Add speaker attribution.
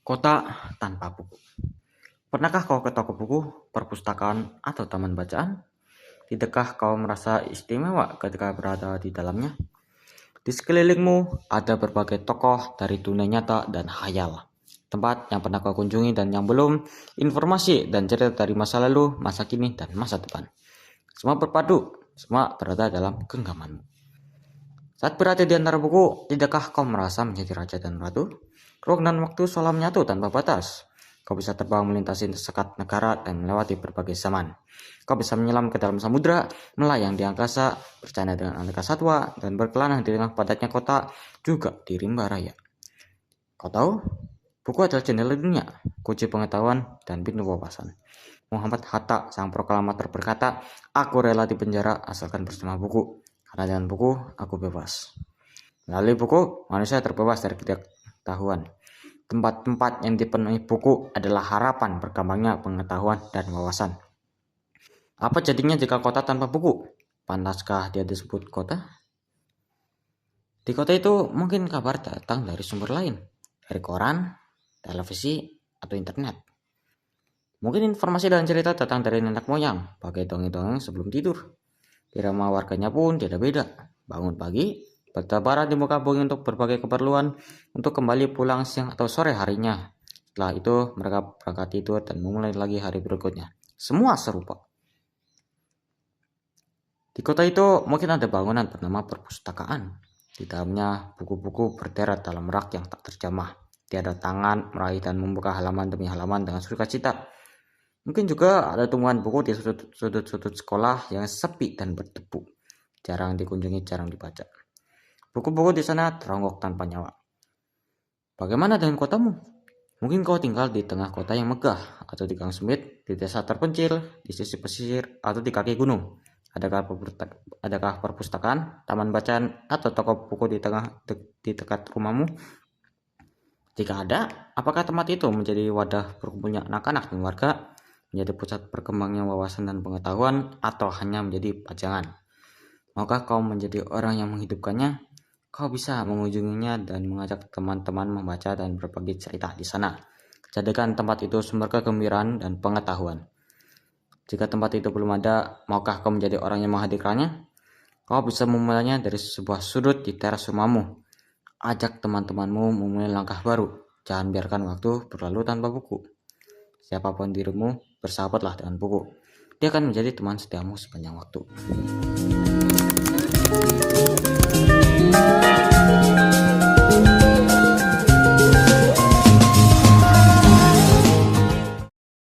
Speaker 1: Kota tanpa buku. Pernahkah kau ke toko buku, perpustakaan, atau taman bacaan? Tidakkah kau merasa istimewa ketika berada di dalamnya? Di sekelilingmu ada berbagai tokoh dari dunia nyata dan khayal. Tempat yang pernah kau kunjungi dan yang belum, informasi dan cerita dari masa lalu, masa kini, dan masa depan. Semua berpadu, semua berada dalam genggamanmu. Saat berada di antara buku, tidakkah kau merasa menjadi raja dan ratu? Ruang dan waktu seolah menyatu tanpa batas. Kau bisa terbang melintasi sekat negara dan melewati berbagai zaman. Kau bisa menyelam ke dalam samudra, melayang di angkasa, bercanda dengan aneka satwa, dan berkelana di tengah padatnya kota, juga di rimba raya. Kau tahu, buku adalah jendela dunia, kunci pengetahuan, dan pintu wawasan. Muhammad Hatta, sang proklamator berkata, "Aku rela di penjara asalkan bersama buku. Karena dengan buku, aku bebas." Melalui buku, manusia terbebas dari ketidaktahuan. Tempat-tempat yang dipenuhi buku adalah harapan berkembangnya pengetahuan dan wawasan. Apa jadinya jika kota tanpa buku? Pantaskah dia disebut kota? Di kota itu mungkin kabar datang dari sumber lain, dari koran, televisi, atau internet. Mungkin informasi dan cerita datang dari nenek moyang, bagai dongeng-dongeng sebelum tidur. Irama warganya pun tidak beda. Bangun pagi, bertebaran di muka bumi untuk berbagai keperluan, untuk kembali pulang siang atau sore harinya. Setelah itu, mereka berangkat tidur dan memulai lagi hari berikutnya. Semua serupa. Di kota itu mungkin ada bangunan bernama perpustakaan. Di dalamnya buku-buku berderet dalam rak yang tak terjamah. Tiada tangan meraih dan membuka halaman demi halaman dengan sukacita. Mungkin juga ada tumpuan buku di sudut-sudut sekolah yang sepi dan berdebu. Jarang dikunjungi, jarang dibaca. Buku-buku di sana teronggok tanpa nyawa. Bagaimana dengan kotamu? Mungkin kau tinggal di tengah kota yang megah, atau di gang sempit, di desa terpencil, di sisi pesisir, atau di kaki gunung. Adakah perpustakaan, taman bacaan, atau toko buku di dekat rumahmu? Jika ada, apakah tempat itu menjadi wadah berkumpulnya anak-anak dan warga, menjadi pusat berkembangnya wawasan dan pengetahuan, atau hanya menjadi pajangan? Maukah kau menjadi orang yang menghidupkannya? Kau bisa mengunjunginya dan mengajak teman-teman membaca dan berbagi cerita di sana. Jadikan tempat itu sumber kegembiraan dan pengetahuan. Jika tempat itu belum ada, maukah kau menjadi orang yang menghadirkannya? Kau bisa memulainya dari sebuah sudut di teras rumahmu. Ajak teman-temanmu memulai langkah baru. Jangan biarkan waktu berlalu tanpa buku. Siapapun dirimu, bersahabatlah dengan buku. Dia akan menjadi teman setiamu sepanjang waktu.